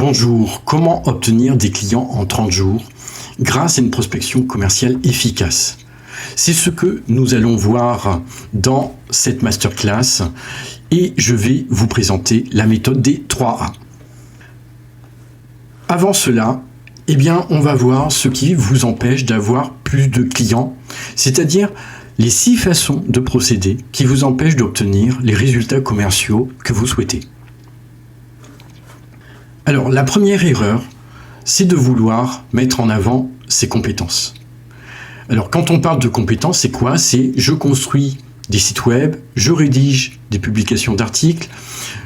Bonjour, comment obtenir des clients en 30 jours grâce à une prospection commerciale efficace? C'est ce que nous allons voir dans cette masterclass et je vais vous présenter la méthode des 3A. Avant cela, on va voir ce qui vous empêche d'avoir plus de clients, c'est-à-dire les 6 façons de procéder qui vous empêchent d'obtenir les résultats commerciaux que vous souhaitez. Alors, la première erreur, c'est de vouloir mettre en avant ses compétences. Alors, quand on parle de compétences, c'est quoi? C'est je construis des sites web, je rédige des publications d'articles,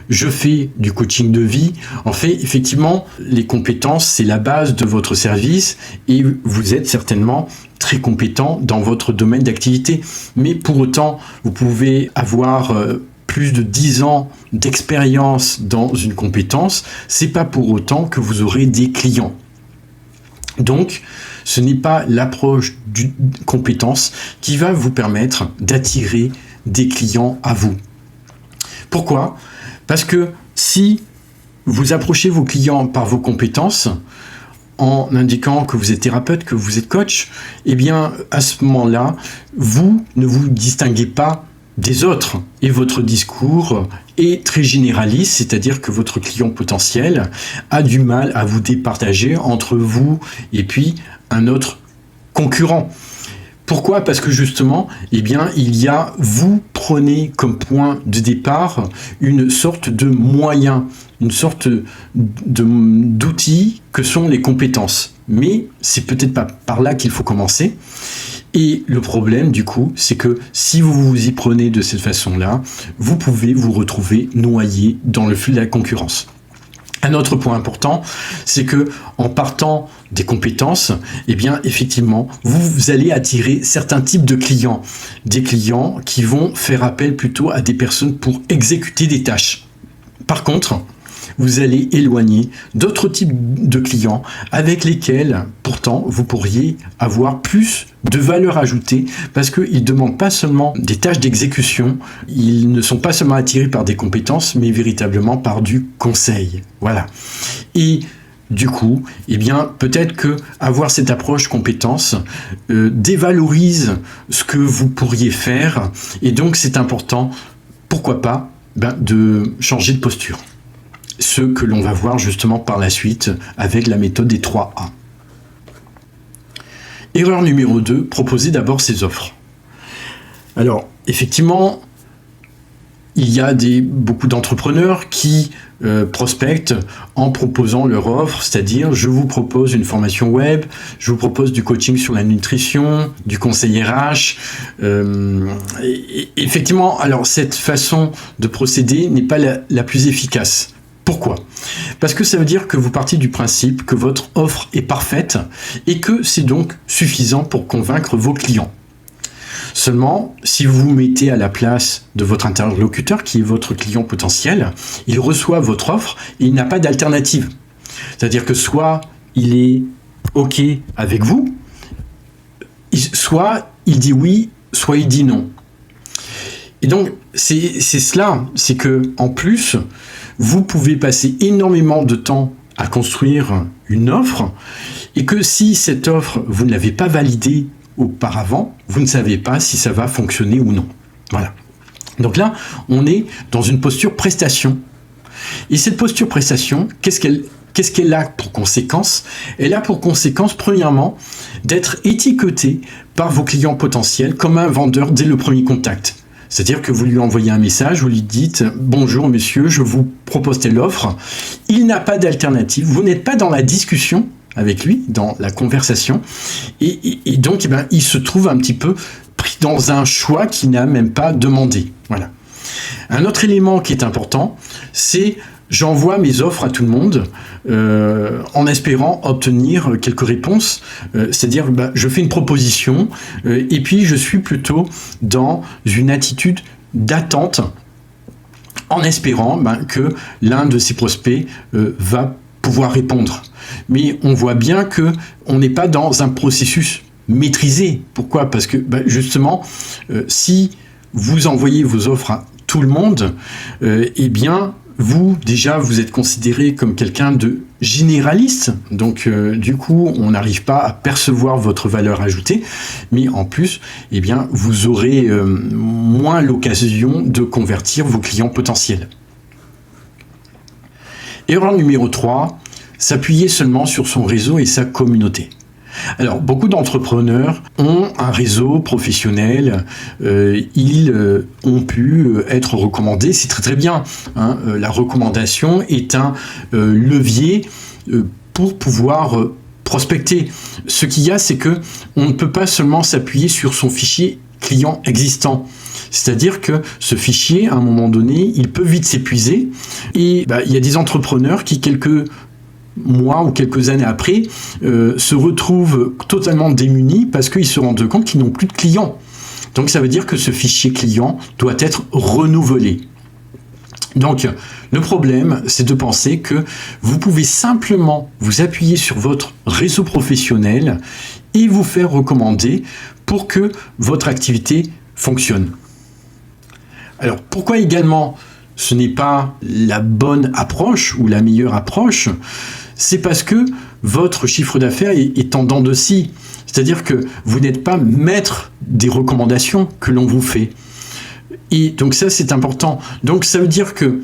je fais du coaching de vie. En fait, effectivement, les compétences, c'est la base de votre service et vous êtes certainement très compétent dans votre domaine d'activité. Mais pour autant, vous pouvez avoir plus de 10 ans d'expérience dans une compétence, c'est pas pour autant que vous aurez des clients. Donc, ce n'est pas l'approche d'une compétence qui va vous permettre d'attirer des clients à vous. Pourquoi? Parce que si vous approchez vos clients par vos compétences, en indiquant que vous êtes thérapeute, que vous êtes coach, à ce moment-là, vous ne vous distinguez pas des autres et votre discours est très généraliste, c'est-à-dire que votre client potentiel a du mal à vous départager entre vous et puis un autre concurrent. Pourquoi? Parce que justement, vous prenez comme point de départ une sorte de moyen, une sorte d'outil que sont les compétences. Mais c'est peut-être pas par là qu'il faut commencer. Et le problème, du coup, c'est que si vous vous y prenez de cette façon-là, vous pouvez vous retrouver noyé dans le flux de la concurrence. Un autre point important, c'est que en partant des compétences, effectivement, vous allez attirer certains types de clients. Des clients qui vont faire appel plutôt à des personnes pour exécuter des tâches. Par contre, vous allez éloigner d'autres types de clients avec lesquels, pourtant, vous pourriez avoir plus de valeur ajoutée parce qu'ils ne demandent pas seulement des tâches d'exécution, ils ne sont pas seulement attirés par des compétences, mais véritablement par du conseil. Voilà. Et du coup, peut-être que avoir cette approche compétence dévalorise ce que vous pourriez faire et donc c'est important, pourquoi pas, de changer de posture. Ce que l'on va voir justement par la suite avec la méthode des 3A. Erreur numéro 2, proposer d'abord ses offres. Alors, effectivement, il y a beaucoup d'entrepreneurs qui prospectent en proposant leur offre, c'est-à-dire je vous propose une formation web, je vous propose du coaching sur la nutrition, du conseil RH. Effectivement, alors cette façon de procéder n'est pas la plus efficace. Pourquoi? Parce que ça veut dire que vous partez du principe que votre offre est parfaite et que c'est donc suffisant pour convaincre vos clients. Seulement, si vous vous mettez à la place de votre interlocuteur, qui est votre client potentiel, il reçoit votre offre et il n'a pas d'alternative. C'est-à-dire que soit il est OK avec vous, soit il dit oui, soit il dit non. Et donc, c'est cela, c'est que en plus, vous pouvez passer énormément de temps à construire une offre et que si cette offre, vous ne l'avez pas validée auparavant, vous ne savez pas si ça va fonctionner ou non. Voilà. Donc là, on est dans une posture prestation. Et cette posture prestation, qu'est-ce qu'elle a pour conséquence? Elle a pour conséquence, premièrement, d'être étiqueté par vos clients potentiels comme un vendeur dès le premier contact. C'est-à-dire que vous lui envoyez un message, vous lui dites « Bonjour monsieur, je vous propose telle offre ». Il n'a pas d'alternative, vous n'êtes pas dans la discussion avec lui, dans la conversation, et donc il se trouve un petit peu pris dans un choix qu'il n'a même pas demandé. Voilà. Un autre élément qui est important, c'est j'envoie mes offres à tout le monde en espérant obtenir quelques réponses, c'est-à-dire je fais une proposition et puis je suis plutôt dans une attitude d'attente en espérant que l'un de ces prospects va pouvoir répondre. Mais on voit bien que on n'est pas dans un processus maîtrisé. Pourquoi? Parce que justement, si vous envoyez vos offres à tout le monde, vous, déjà, vous êtes considéré comme quelqu'un de généraliste, donc du coup, on n'arrive pas à percevoir votre valeur ajoutée, mais en plus, eh bien, vous aurez moins l'occasion de convertir vos clients potentiels. Erreur numéro 3, s'appuyer seulement sur son réseau et sa communauté. Alors, beaucoup d'entrepreneurs ont un réseau professionnel, ils ont pu être recommandés, c'est très très bien, hein. La recommandation est un levier pour pouvoir prospecter. Ce qu'il y a, c'est que on ne peut pas seulement s'appuyer sur son fichier client existant. C'est-à-dire que ce fichier, à un moment donné, il peut vite s'épuiser, et il y a des entrepreneurs qui, quelques mois ou quelques années après, se retrouvent totalement démunis parce qu'ils se rendent compte qu'ils n'ont plus de clients. Donc ça veut dire que ce fichier client doit être renouvelé. Donc le problème, c'est de penser que vous pouvez simplement vous appuyer sur votre réseau professionnel et vous faire recommander pour que votre activité fonctionne. Alors pourquoi également ce n'est pas la bonne approche ou la meilleure approche? C'est parce que votre chiffre d'affaires est en dents de scie. C'est-à-dire que vous n'êtes pas maître des recommandations que l'on vous fait. Et donc ça, c'est important. Donc ça veut dire que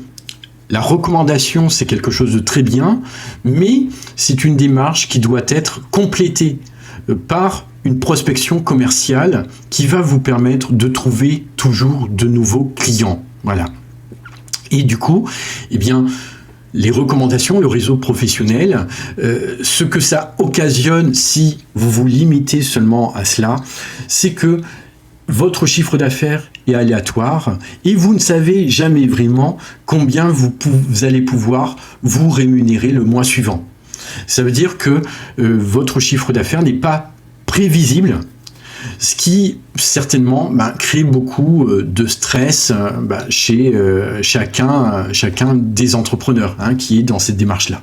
la recommandation, c'est quelque chose de très bien, mais c'est une démarche qui doit être complétée par une prospection commerciale qui va vous permettre de trouver toujours de nouveaux clients. Voilà. Et du coup, eh bien, les recommandations, le réseau professionnel, ce que ça occasionne si vous vous limitez seulement à cela, c'est que votre chiffre d'affaires est aléatoire et vous ne savez jamais vraiment combien vous allez pouvoir vous rémunérer le mois suivant. Ça veut dire que votre chiffre d'affaires n'est pas prévisible, ce qui certainement crée beaucoup de stress chez chacun des entrepreneurs qui est dans cette démarche-là.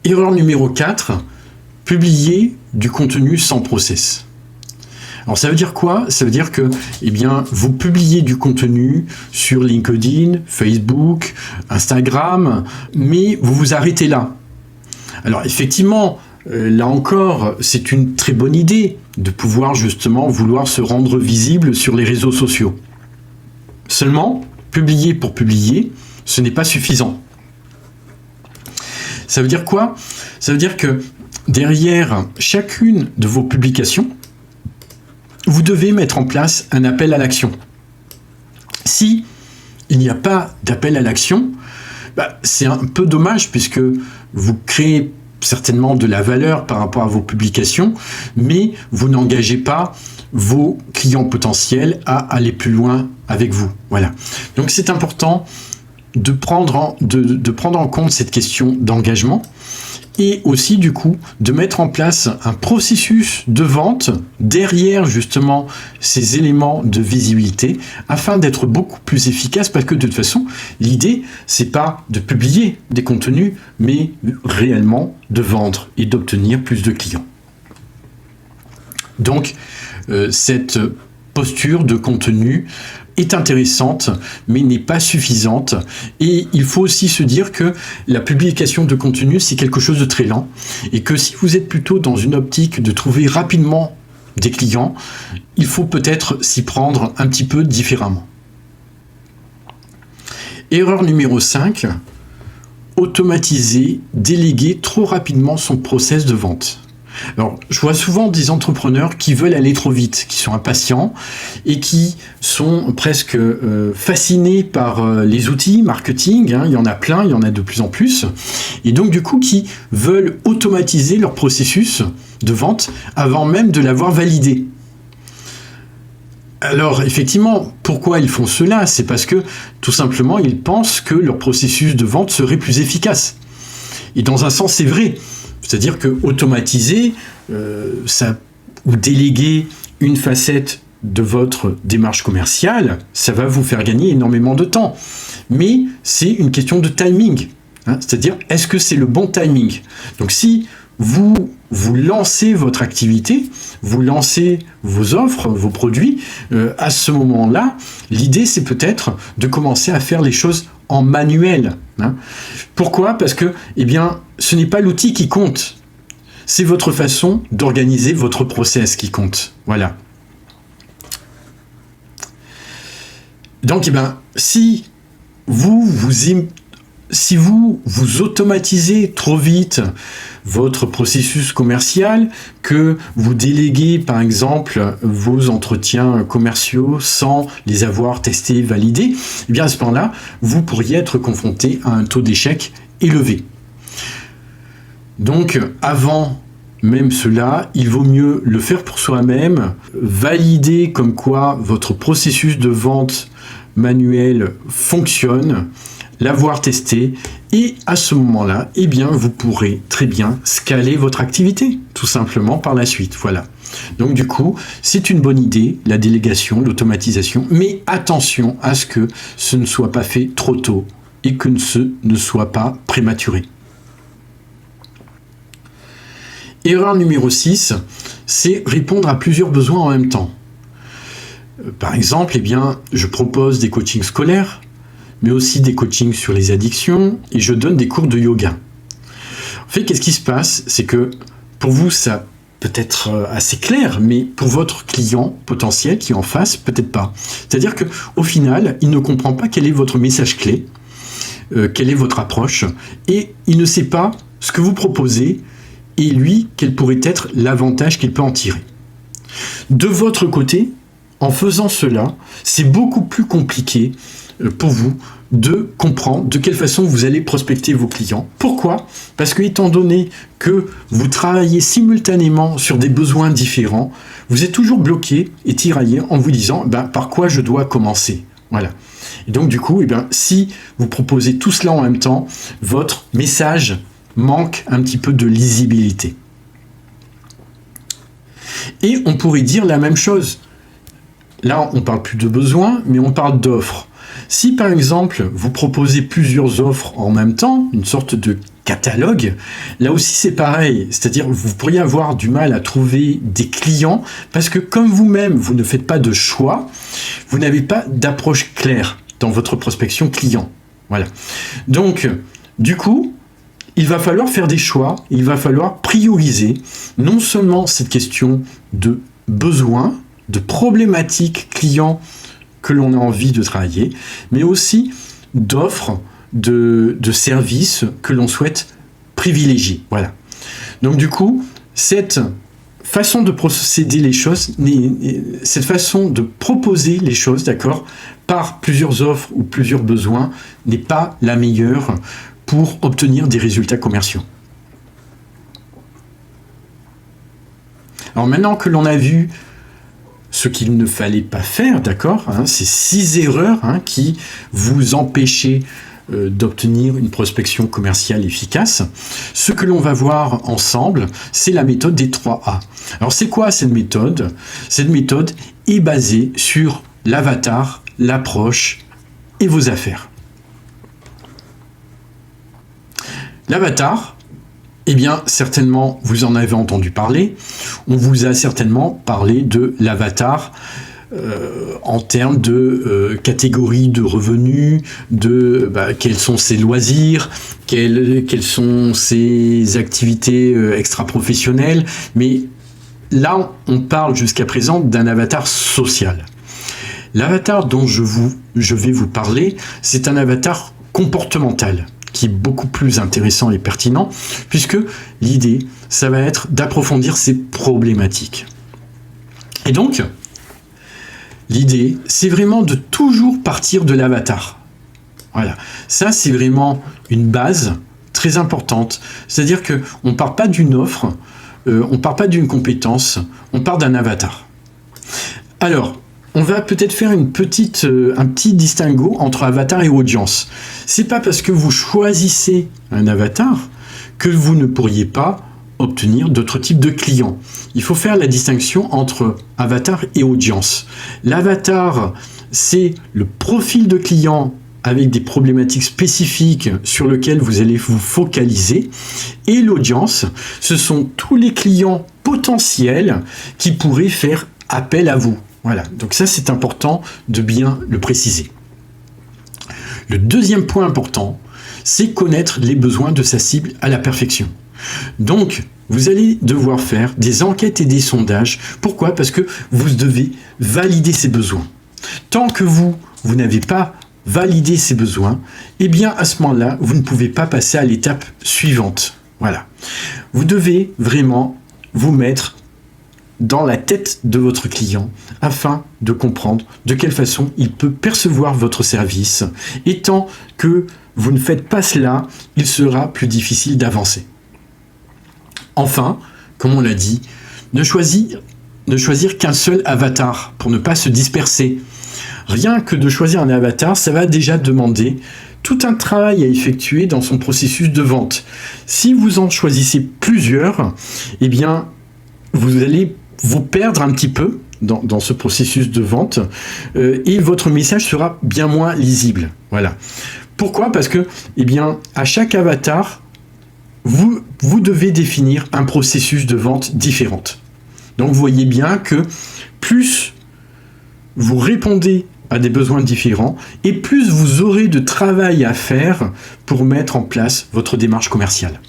Erreur numéro 4, publier du contenu sans process. Alors ça veut dire quoi? Ça veut dire que vous publiez du contenu sur LinkedIn, Facebook, Instagram, mais vous vous arrêtez là. Alors effectivement, là encore, c'est une très bonne idée de pouvoir justement vouloir se rendre visible sur les réseaux sociaux. Seulement, publier pour publier, ce n'est pas suffisant. Ça veut dire quoi? Ça veut dire que derrière chacune de vos publications, vous devez mettre en place un appel à l'action. Si il n'y a pas d'appel à l'action, c'est un peu dommage puisque vous créez certainement de la valeur par rapport à vos publications, mais vous n'engagez pas vos clients potentiels à aller plus loin avec vous. Voilà. Donc c'est important de prendre en compte cette question d'engagement et aussi du coup de mettre en place un processus de vente derrière justement ces éléments de visibilité afin d'être beaucoup plus efficace, parce que de toute façon l'idée c'est pas de publier des contenus mais réellement de vendre et d'obtenir plus de clients. Donc cette posture de contenu est intéressante, mais n'est pas suffisante. Et il faut aussi se dire que la publication de contenu, c'est quelque chose de très lent. Et que si vous êtes plutôt dans une optique de trouver rapidement des clients, il faut peut-être s'y prendre un petit peu différemment. Erreur numéro 5, automatiser, déléguer trop rapidement son process de vente. Alors, je vois souvent des entrepreneurs qui veulent aller trop vite, qui sont impatients et qui sont presque fascinés par les outils marketing. Il y en a plein, il y en a de plus en plus. Et donc, du coup, qui veulent automatiser leur processus de vente avant même de l'avoir validé. Alors, effectivement, pourquoi ils font cela? C'est parce que, tout simplement, ils pensent que leur processus de vente serait plus efficace. Et dans un sens, c'est vrai. C'est-à-dire que automatiser ou déléguer une facette de votre démarche commerciale, ça va vous faire gagner énormément de temps. Mais c'est une question de timing. C'est-à-dire, est-ce que c'est le bon timing? Donc si vous lancez votre activité, vous lancez vos offres, vos produits, à ce moment-là, l'idée c'est peut-être de commencer à faire les choses en manuel. Hein. Pourquoi ? Parce que, eh bien, ce n'est pas l'outil qui compte, c'est votre façon d'organiser votre process qui compte. Voilà. Donc, eh bien, si vous automatisez trop vite votre processus commercial, que vous déléguez par exemple vos entretiens commerciaux sans les avoir testés, validés, eh bien à ce moment-là, vous pourriez être confronté à un taux d'échec élevé. Donc avant même cela, il vaut mieux le faire pour soi-même, valider comme quoi votre processus de vente manuel fonctionne, l'avoir testé, et à ce moment-là, eh bien, vous pourrez très bien scaler votre activité, tout simplement par la suite. Voilà. Donc du coup, c'est une bonne idée, la délégation, l'automatisation, mais attention à ce que ce ne soit pas fait trop tôt et que ce ne soit pas prématuré. Erreur numéro 6, c'est répondre à plusieurs besoins en même temps. Par exemple, eh bien, je propose des coachings scolaires, mais aussi des coachings sur les addictions, et je donne des cours de yoga. En fait, qu'est-ce qui se passe ? C'est que pour vous, ça peut être assez clair, mais pour votre client potentiel qui est en face, peut-être pas. C'est-à-dire qu'au final, il ne comprend pas quel est votre message clé, quelle est votre approche, et il ne sait pas ce que vous proposez, et lui, quel pourrait être l'avantage qu'il peut en tirer. De votre côté, en faisant cela, c'est beaucoup plus compliqué pour vous de comprendre de quelle façon vous allez prospecter vos clients. Pourquoi ? Parce que étant donné que vous travaillez simultanément sur des besoins différents, vous êtes toujours bloqué et tiraillé en vous disant par quoi je dois commencer. Voilà. Et donc du coup, si vous proposez tout cela en même temps, votre message manque un petit peu de lisibilité. Et on pourrait dire la même chose. Là, on ne parle plus de besoins, mais on parle d'offres. Si par exemple, vous proposez plusieurs offres en même temps, une sorte de catalogue, là aussi c'est pareil. C'est-à-dire vous pourriez avoir du mal à trouver des clients parce que comme vous-même, vous ne faites pas de choix, vous n'avez pas d'approche claire dans votre prospection client. Voilà. Donc, du coup, il va falloir faire des choix, il va falloir prioriser non seulement cette question de besoin, de problématiques clients que l'on a envie de travailler, mais aussi d'offres, de services que l'on souhaite privilégier. Voilà. Donc du coup, cette façon de procéder les choses, cette façon de proposer les choses, d'accord, par plusieurs offres ou plusieurs besoins, n'est pas la meilleure pour obtenir des résultats commerciaux. Alors maintenant que l'on a vu ce qu'il ne fallait pas faire, d'accord, ces 6 erreurs qui vous empêchaient d'obtenir une prospection commerciale efficace, ce que l'on va voir ensemble, c'est la méthode des 3A. Alors c'est quoi cette méthode ? Cette méthode est basée sur l'avatar, l'approche et vos affaires. L'avatar, eh bien, certainement, vous en avez entendu parler. On vous a certainement parlé de l'avatar en termes de catégorie de revenus, de quels sont ses loisirs, quelles sont ses activités extra-professionnelles. Mais là, on parle jusqu'à présent d'un avatar social. L'avatar dont je vais vous parler, c'est un avatar comportemental, qui est beaucoup plus intéressant et pertinent, puisque l'idée, ça va être d'approfondir ces problématiques. Et donc, l'idée, c'est vraiment de toujours partir de l'avatar. Voilà, ça c'est vraiment une base très importante. C'est-à-dire qu'on ne part pas d'une offre, on ne part pas d'une compétence, on part d'un avatar. Alors, on va peut-être faire un petit distinguo entre avatar et audience. C'est pas parce que vous choisissez un avatar que vous ne pourriez pas obtenir d'autres types de clients. Il faut faire la distinction entre avatar et audience. L'avatar, c'est le profil de client avec des problématiques spécifiques sur lesquelles vous allez vous focaliser. Et l'audience, ce sont tous les clients potentiels qui pourraient faire appel à vous. Voilà, donc ça c'est important de bien le préciser. Le deuxième point important, c'est connaître les besoins de sa cible à la perfection. Donc, vous allez devoir faire des enquêtes et des sondages. Pourquoi? Parce que vous devez valider ces besoins. Tant que vous n'avez pas validé ces besoins, eh bien à ce moment-là, vous ne pouvez pas passer à l'étape suivante. Voilà. Vous devez vraiment vous mettre dans la tête de votre client afin de comprendre de quelle façon il peut percevoir votre service. Et tant que vous ne faites pas cela, il sera plus difficile d'avancer. Enfin, comme on l'a dit, ne choisir qu'un seul avatar pour ne pas se disperser. Rien que de choisir un avatar, ça va déjà demander tout un travail à effectuer dans son processus de vente. Si vous en choisissez plusieurs, eh bien, vous allez vous perdre un petit peu dans ce processus de vente et votre message sera bien moins lisible. Voilà. Pourquoi? Parce que, eh bien, à chaque avatar, vous devez définir un processus de vente différent. Donc, vous voyez bien que plus vous répondez à des besoins différents et plus vous aurez de travail à faire pour mettre en place votre démarche commerciale.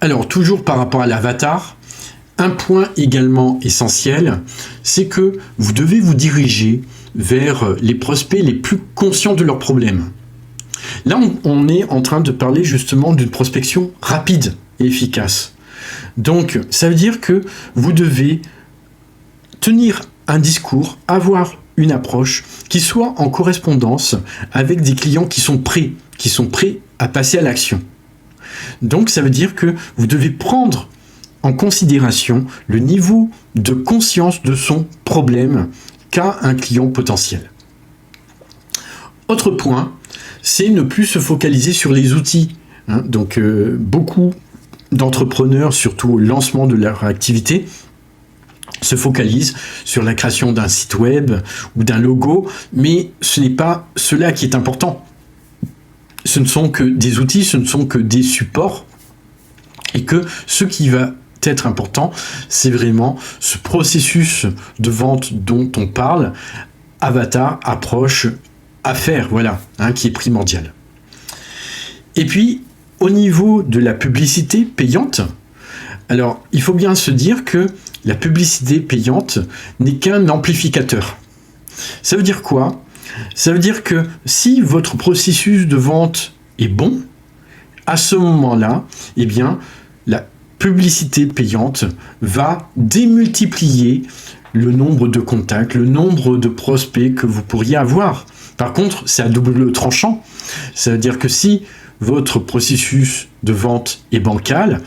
Alors, toujours par rapport à l'avatar, un point également essentiel, c'est que vous devez vous diriger vers les prospects les plus conscients de leurs problèmes. Là, on est en train de parler justement d'une prospection rapide et efficace. Donc, ça veut dire que vous devez tenir un discours, avoir une approche qui soit en correspondance avec des clients qui sont prêts à passer à l'action. Donc, ça veut dire que vous devez prendre en considération le niveau de conscience de son problème qu'a un client potentiel. Autre point, c'est ne plus se focaliser sur les outils. Donc, beaucoup d'entrepreneurs, surtout au lancement de leur activité, se focalisent sur la création d'un site web ou d'un logo, mais ce n'est pas cela qui est important. Ce ne sont que des outils, ce ne sont que des supports, et que ce qui va être important, c'est vraiment ce processus de vente dont on parle, avatar, approche, affaire, voilà, qui est primordial. Et puis, au niveau de la publicité payante, alors, il faut bien se dire que la publicité payante n'est qu'un amplificateur. Ça veut dire quoi? Ça veut dire que si votre processus de vente est bon, à ce moment-là, eh bien, la publicité payante va démultiplier le nombre de contacts, le nombre de prospects que vous pourriez avoir. Par contre, c'est à double tranchant. Ça veut dire que si votre processus de vente est bancal,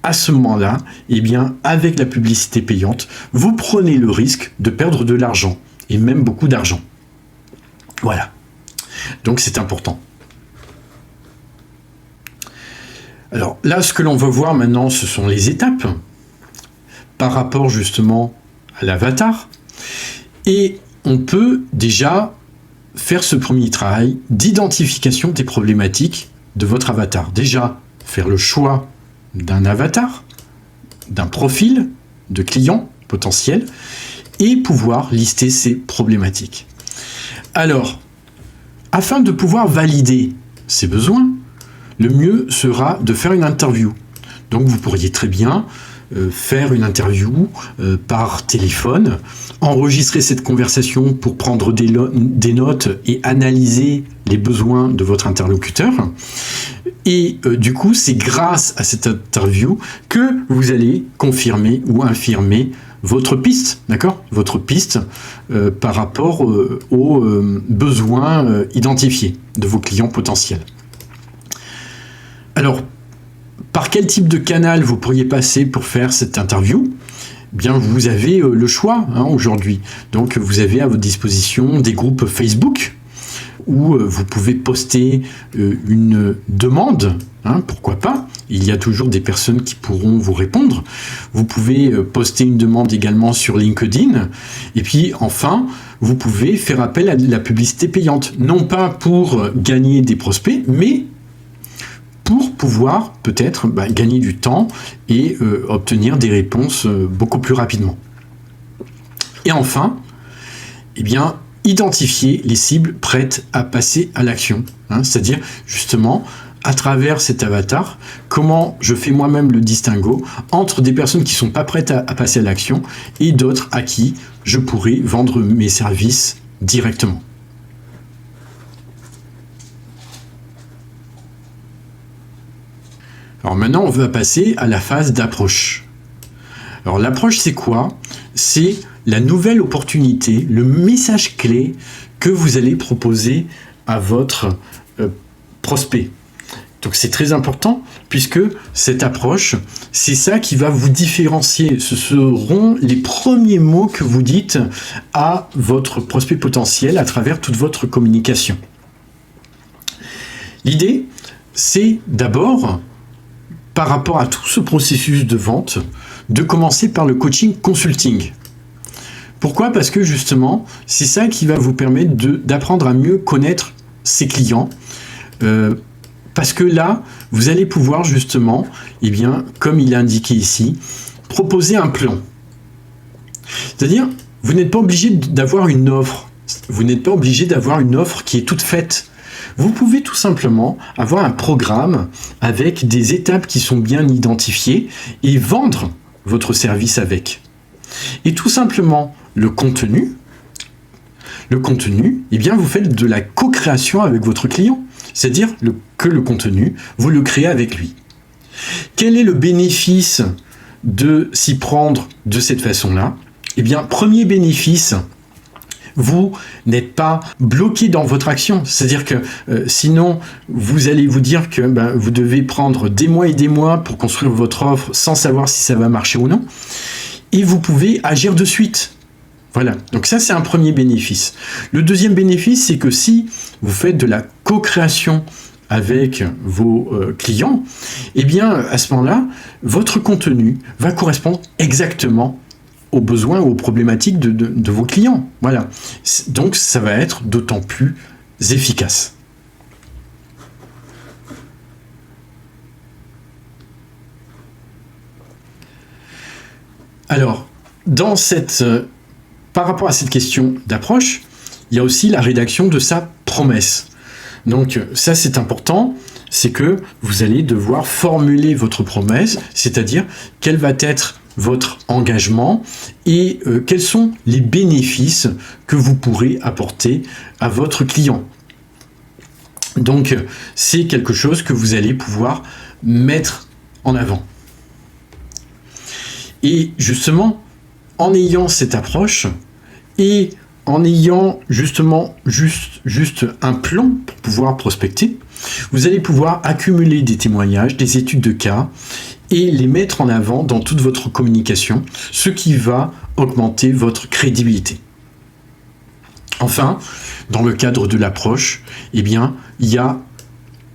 à ce moment-là, eh bien, avec la publicité payante, vous prenez le risque de perdre de l'argent, et même beaucoup d'argent. Voilà. Donc, c'est important. Alors, là, ce que l'on va voir maintenant, ce sont les étapes par rapport, justement, à l'avatar. Et on peut déjà faire ce premier travail d'identification des problématiques de votre avatar. Déjà, faire le choix d'un avatar, d'un profil de client potentiel et pouvoir lister ces problématiques. Alors, afin de pouvoir valider ces besoins, le mieux sera de faire une interview. Donc, vous pourriez très bien faire une interview par téléphone, enregistrer cette conversation pour prendre des notes et analyser les besoins de votre interlocuteur. Et du coup, c'est grâce à cette interview que vous allez confirmer ou infirmer votre piste, d'accord? Votre piste par rapport aux besoins identifiés de vos clients potentiels. Alors, par quel type de canal vous pourriez passer pour faire cette interview? Bien, vous avez le choix aujourd'hui. Donc, vous avez à votre disposition des groupes Facebook où vous pouvez poster une demande, pourquoi pas, il y a toujours des personnes qui pourront vous répondre. Vous pouvez poster une demande également sur LinkedIn. Et puis enfin, vous pouvez faire appel à de la publicité payante. Non pas pour gagner des prospects, mais pour pouvoir peut-être gagner du temps et obtenir des réponses beaucoup plus rapidement. Et enfin, identifier les cibles prêtes à passer à l'action. C'est-à-dire, justement, à travers cet avatar, comment je fais moi-même le distinguo entre des personnes qui ne sont pas prêtes à passer à l'action et d'autres à qui je pourrais vendre mes services directement. Alors maintenant, on va passer à la phase d'approche. Alors l'approche, c'est quoi? C'est la nouvelle opportunité, le message clé que vous allez proposer à votre prospect. Donc c'est très important puisque cette approche, c'est ça qui va vous différencier. Ce seront les premiers mots que vous dites à votre prospect potentiel à travers toute votre communication. L'idée, c'est d'abord, par rapport à tout ce processus de vente, de commencer par le coaching consulting. Pourquoi? Parce que justement, c'est ça qui va vous permettre d'apprendre à mieux connaître ses clients. Parce que là, vous allez pouvoir justement, comme il est indiqué ici, proposer un plan. C'est-à-dire, vous n'êtes pas obligé d'avoir une offre. Vous n'êtes pas obligé d'avoir une offre qui est toute faite. Vous pouvez tout simplement avoir un programme avec des étapes qui sont bien identifiées et vendre votre service avec. Et tout simplement, le contenu, vous faites de la co-création avec votre client. C'est-à-dire que le contenu, vous le créez avec lui. Quel est le bénéfice de s'y prendre de cette façon-là? Premier bénéfice, vous n'êtes pas bloqué dans votre action. C'est-à-dire que sinon, vous allez vous dire que vous devez prendre des mois et des mois pour construire votre offre sans savoir si ça va marcher ou non. Et vous pouvez agir de suite. Voilà, donc ça c'est un premier bénéfice. Le deuxième bénéfice, c'est que si vous faites de la co-création avec vos clients, à ce moment-là, votre contenu va correspondre exactement aux besoins ou aux problématiques de vos clients. Voilà, donc ça va être d'autant plus efficace. Alors, par rapport à cette question d'approche, il y a aussi la rédaction de sa promesse. Donc ça c'est important, c'est que vous allez devoir formuler votre promesse, c'est-à-dire quel va être votre engagement et quels sont les bénéfices que vous pourrez apporter à votre client. Donc c'est quelque chose que vous allez pouvoir mettre en avant. Et justement, en ayant cette approche et en ayant justement juste un plan pour pouvoir prospecter, vous allez pouvoir accumuler des témoignages, des études de cas et les mettre en avant dans toute votre communication, ce qui va augmenter votre crédibilité. Enfin, dans le cadre de l'approche, il y a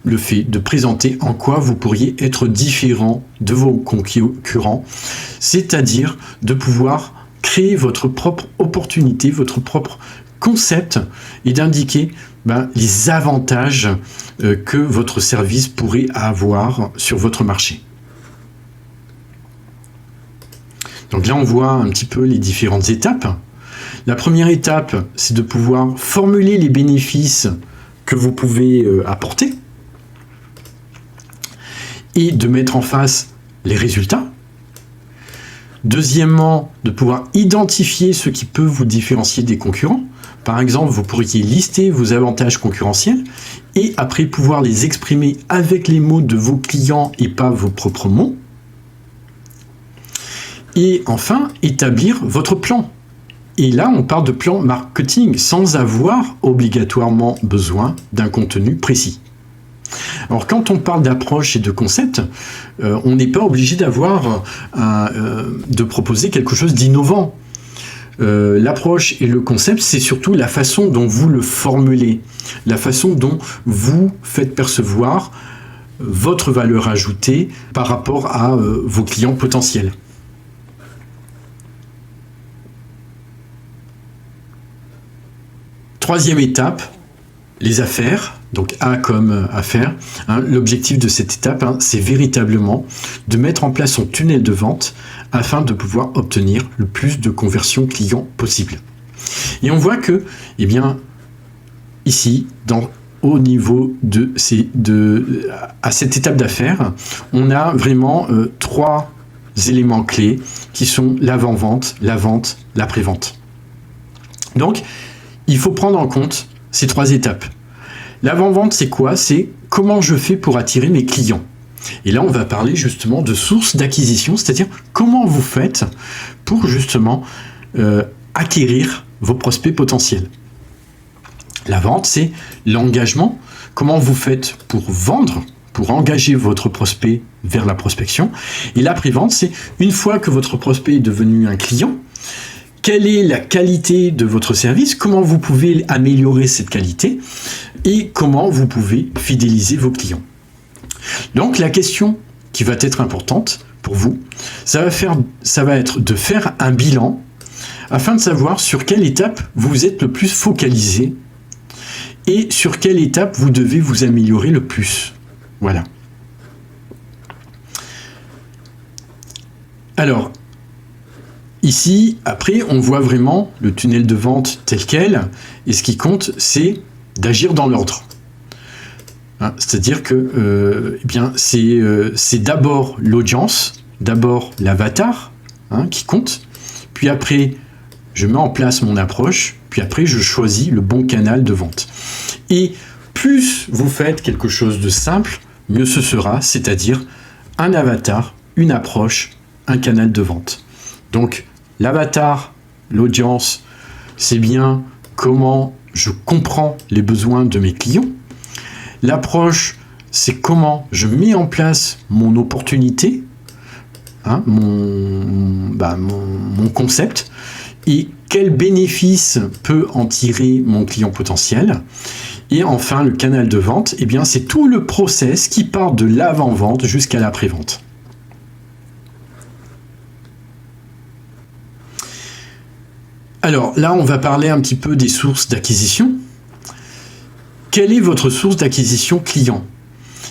le fait de présenter en quoi vous pourriez être différent de vos concurrents, c'est-à-dire de pouvoir créer votre propre opportunité, votre propre concept et d'indiquer les avantages que votre service pourrait avoir sur votre marché. Donc là, on voit un petit peu les différentes étapes. La première étape, c'est de pouvoir formuler les bénéfices que vous pouvez apporter et de mettre en face les résultats. Deuxièmement, de pouvoir identifier ce qui peut vous différencier des concurrents. Par exemple, vous pourriez lister vos avantages concurrentiels et après pouvoir les exprimer avec les mots de vos clients et pas vos propres mots. Et enfin, établir votre plan. Et là, on parle de plan marketing sans avoir obligatoirement besoin d'un contenu précis. Alors, quand on parle d'approche et de concept, on n'est pas obligé de proposer quelque chose d'innovant. L'approche et le concept, c'est surtout la façon dont vous le formulez, la façon dont vous faites percevoir votre valeur ajoutée par rapport à vos clients potentiels. Troisième étape, les affaires. Donc A comme affaires. L'objectif de cette étape, c'est véritablement de mettre en place son tunnel de vente afin de pouvoir obtenir le plus de conversions clients possible. Et on voit que, eh bien, ici, au niveau à cette étape d'affaires, on a vraiment 3 éléments clés qui sont l'avant-vente, la vente, l'après-vente. Donc, il faut prendre en compte ces 3 étapes. L'avant-vente, c'est quoi? C'est comment je fais pour attirer mes clients. Et là, on va parler justement de sources d'acquisition, c'est-à-dire comment vous faites pour justement acquérir vos prospects potentiels. La vente, c'est l'engagement. Comment vous faites pour vendre, pour engager votre prospect vers la prospection. Et l'après-vente, c'est une fois que votre prospect est devenu un client, quelle est la qualité de votre service, comment vous pouvez améliorer cette qualité et comment vous pouvez fidéliser vos clients. Donc la question qui va être importante pour vous, ça va être de faire un bilan afin de savoir sur quelle étape vous êtes le plus focalisé et sur quelle étape vous devez vous améliorer le plus. Voilà. Alors, ici, après, on voit vraiment le tunnel de vente tel quel, et ce qui compte, c'est d'agir dans l'ordre. C'est-à-dire que c'est d'abord l'audience, d'abord l'avatar qui compte, puis après, je mets en place mon approche, puis après, je choisis le bon canal de vente. Et plus vous faites quelque chose de simple, mieux ce sera, c'est-à-dire un avatar, une approche, un canal de vente. Donc, l'avatar, l'audience, c'est bien comment je comprends les besoins de mes clients. L'approche, c'est comment je mets en place mon opportunité, mon concept, et quel bénéfice peut en tirer mon client potentiel. Et enfin, le canal de vente, eh bien, c'est tout le process qui part de l'avant-vente jusqu'à l'après-vente. Alors là, on va parler un petit peu des sources d'acquisition. Quelle est votre source d'acquisition client?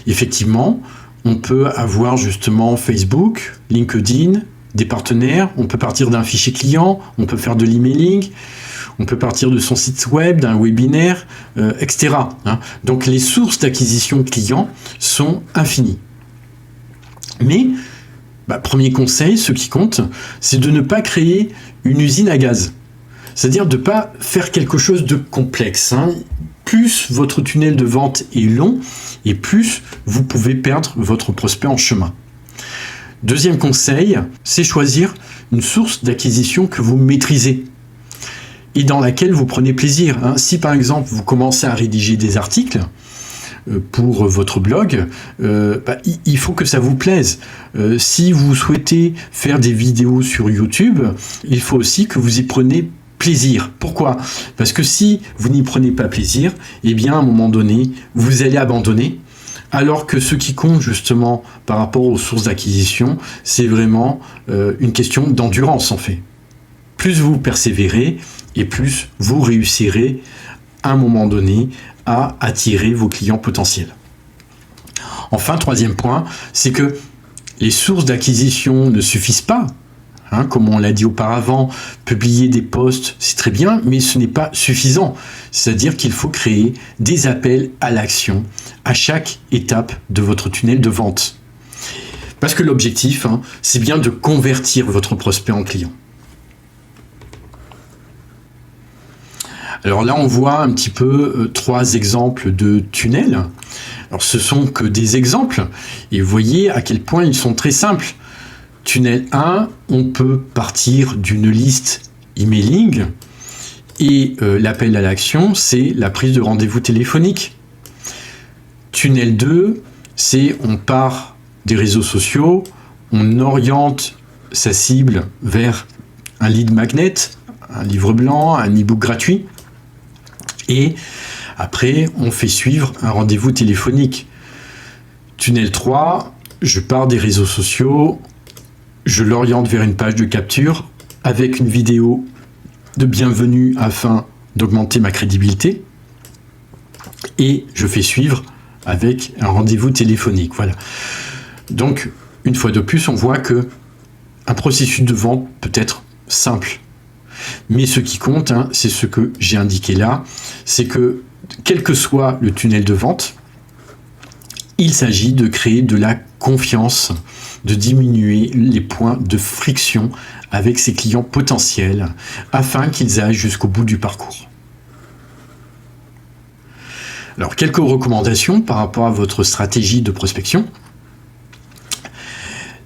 Effectivement, on peut avoir justement Facebook, LinkedIn, des partenaires, on peut partir d'un fichier client, on peut faire de l'emailing, on peut partir de son site web, d'un webinaire, etc. Donc les sources d'acquisition client sont infinies. Mais, premier conseil, ce qui compte, c'est de ne pas créer une usine à gaz. C'est-à-dire de ne pas faire quelque chose de complexe. Plus votre tunnel de vente est long, et plus vous pouvez perdre votre prospect en chemin. Deuxième conseil, c'est choisir une source d'acquisition que vous maîtrisez et dans laquelle vous prenez plaisir. Si par exemple vous commencez à rédiger des articles pour votre blog, il faut que ça vous plaise. Si vous souhaitez faire des vidéos sur YouTube, il faut aussi que vous y preniez plaisir. Pourquoi? Parce que si vous n'y prenez pas plaisir, eh bien à un moment donné, vous allez abandonner. Alors que ce qui compte justement par rapport aux sources d'acquisition, c'est vraiment une question d'endurance en fait. Plus vous persévérez et plus vous réussirez à un moment donné à attirer vos clients potentiels. Enfin, troisième point, c'est que les sources d'acquisition ne suffisent pas. Comme on l'a dit auparavant, publier des posts, c'est très bien, mais ce n'est pas suffisant. C'est-à-dire qu'il faut créer des appels à l'action à chaque étape de votre tunnel de vente. Parce que l'objectif, c'est bien de convertir votre prospect en client. Alors là, on voit un petit peu 3 exemples de tunnels. Alors ce sont que des exemples, et vous voyez à quel point ils sont très simples. Tunnel 1, on peut partir d'une liste emailing et l'appel à l'action, c'est la prise de rendez-vous téléphonique. Tunnel 2, c'est on part des réseaux sociaux, on oriente sa cible vers un lead magnet, un livre blanc, un e-book gratuit et après on fait suivre un rendez-vous téléphonique. Tunnel 3, je pars des réseaux sociaux, je l'oriente vers une page de capture avec une vidéo de bienvenue afin d'augmenter ma crédibilité et je fais suivre avec un rendez-vous téléphonique. Voilà. Donc, une fois de plus, on voit que un processus de vente peut être simple. Mais ce qui compte, c'est ce que j'ai indiqué là, c'est que quel que soit le tunnel de vente, il s'agit de créer de la confiance, de diminuer les points de friction avec ses clients potentiels afin qu'ils aillent jusqu'au bout du parcours. Alors, quelques recommandations par rapport à votre stratégie de prospection.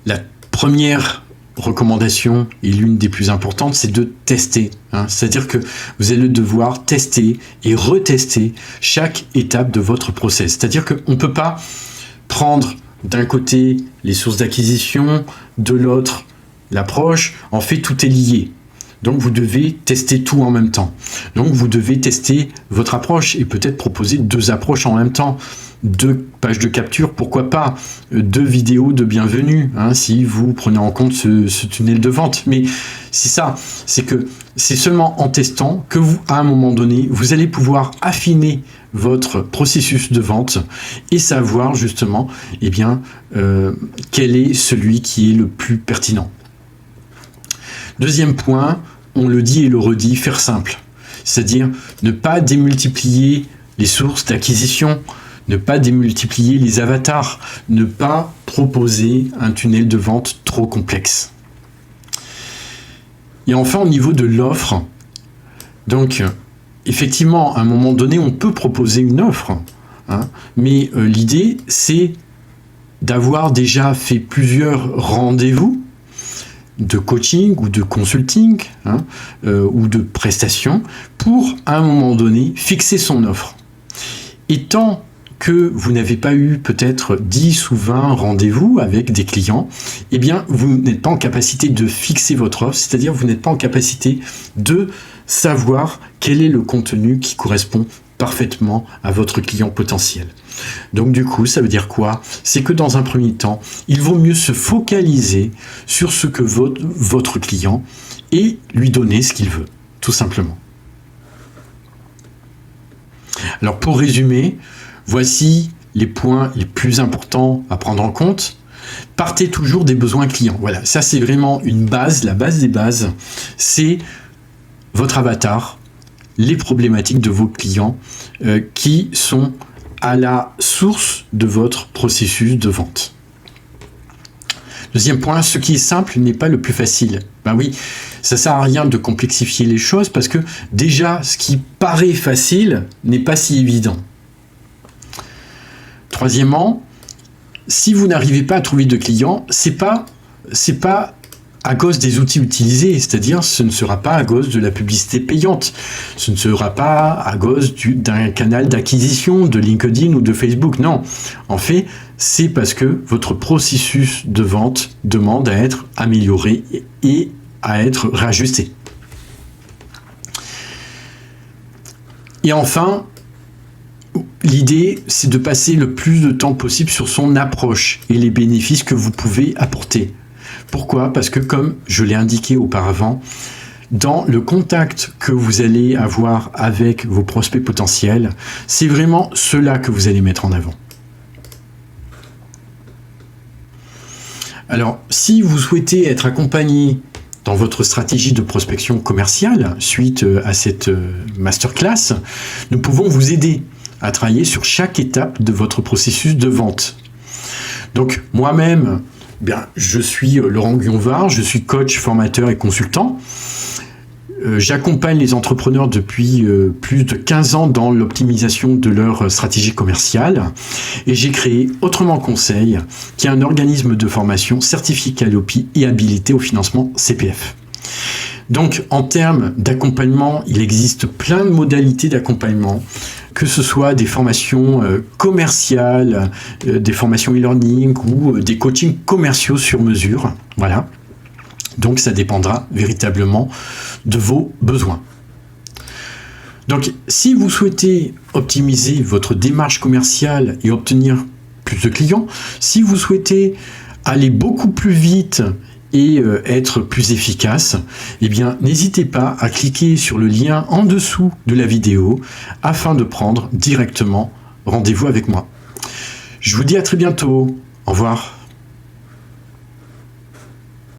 La première recommandation et l'une des plus importantes, c'est de tester. C'est-à-dire que vous allez devoir tester et retester chaque étape de votre process. C'est-à-dire qu'on ne peut pas prendre d'un côté les sources d'acquisition, de l'autre l'approche. En fait, tout est lié. Donc, vous devez tester tout en même temps. Donc, vous devez tester votre approche et peut-être proposer 2 approches en même temps. 2 pages de capture, pourquoi pas 2 vidéos de bienvenue, si vous prenez en compte ce tunnel de vente. Mais c'est ça, c'est que c'est seulement en testant que vous, à un moment donné, vous allez pouvoir affiner votre processus de vente et savoir justement, quel est celui qui est le plus pertinent. Deuxième point, on le dit et le redit, faire simple. C'est-à-dire ne pas démultiplier les sources d'acquisition, ne pas démultiplier les avatars, ne pas proposer un tunnel de vente trop complexe. Et enfin, au niveau de l'offre, donc effectivement, à un moment donné, on peut proposer une offre, mais l'idée, c'est d'avoir déjà fait plusieurs rendez-vous de coaching ou de consulting ou de prestations pour, à un moment donné, fixer son offre. Et tant que vous n'avez pas eu peut-être 10 ou 20 rendez-vous avec des clients, eh bien, vous n'êtes pas en capacité de fixer votre offre, c'est-à-dire vous n'êtes pas en capacité de savoir quel est le contenu qui correspond parfaitement à votre client potentiel. Donc du coup, ça veut dire quoi? C'est que dans un premier temps, il vaut mieux se focaliser sur ce que votre client et lui donner ce qu'il veut, tout simplement. Alors pour résumer, voici les points les plus importants à prendre en compte. Partez toujours des besoins clients. Voilà, ça c'est vraiment une base, la base des bases, c'est votre avatar, les problématiques de vos clients qui sont à la source de votre processus de vente. Deuxième point, ce qui est simple n'est pas le plus facile. Ben oui, ça sert à rien de complexifier les choses parce que déjà, ce qui paraît facile n'est pas si évident. Troisièmement, si vous n'arrivez pas à trouver de clients, c'est pas à cause des outils utilisés, c'est-à-dire ce ne sera pas à cause de la publicité payante, ce ne sera pas à cause d'un canal d'acquisition de LinkedIn ou de Facebook, non. En fait, c'est parce que votre processus de vente demande à être amélioré et à être réajusté. Et enfin, l'idée, c'est de passer le plus de temps possible sur son approche et les bénéfices que vous pouvez apporter. Pourquoi? Parce que, comme je l'ai indiqué auparavant, dans le contact que vous allez avoir avec vos prospects potentiels, c'est vraiment cela que vous allez mettre en avant. Alors, si vous souhaitez être accompagné dans votre stratégie de prospection commerciale, suite à cette masterclass, nous pouvons vous aider à travailler sur chaque étape de votre processus de vente. Donc, moi-même, je suis Laurent Guionvar, je suis coach, formateur et consultant. J'accompagne les entrepreneurs depuis plus de 15 ans dans l'optimisation de leur stratégie commerciale et j'ai créé Autrement Conseil, qui est un organisme de formation certifié Qualiopi et habilité au financement CPF. Donc, en termes d'accompagnement, il existe plein de modalités d'accompagnement, que ce soit des formations commerciales, des formations e-learning ou des coachings commerciaux sur mesure. Voilà. Donc, ça dépendra véritablement de vos besoins. Donc, si vous souhaitez optimiser votre démarche commerciale et obtenir plus de clients. Si vous souhaitez aller beaucoup plus vite et être plus efficace, eh bien, n'hésitez pas à cliquer sur le lien en dessous de la vidéo afin de prendre directement rendez-vous avec moi. Je vous dis à très bientôt. Au revoir.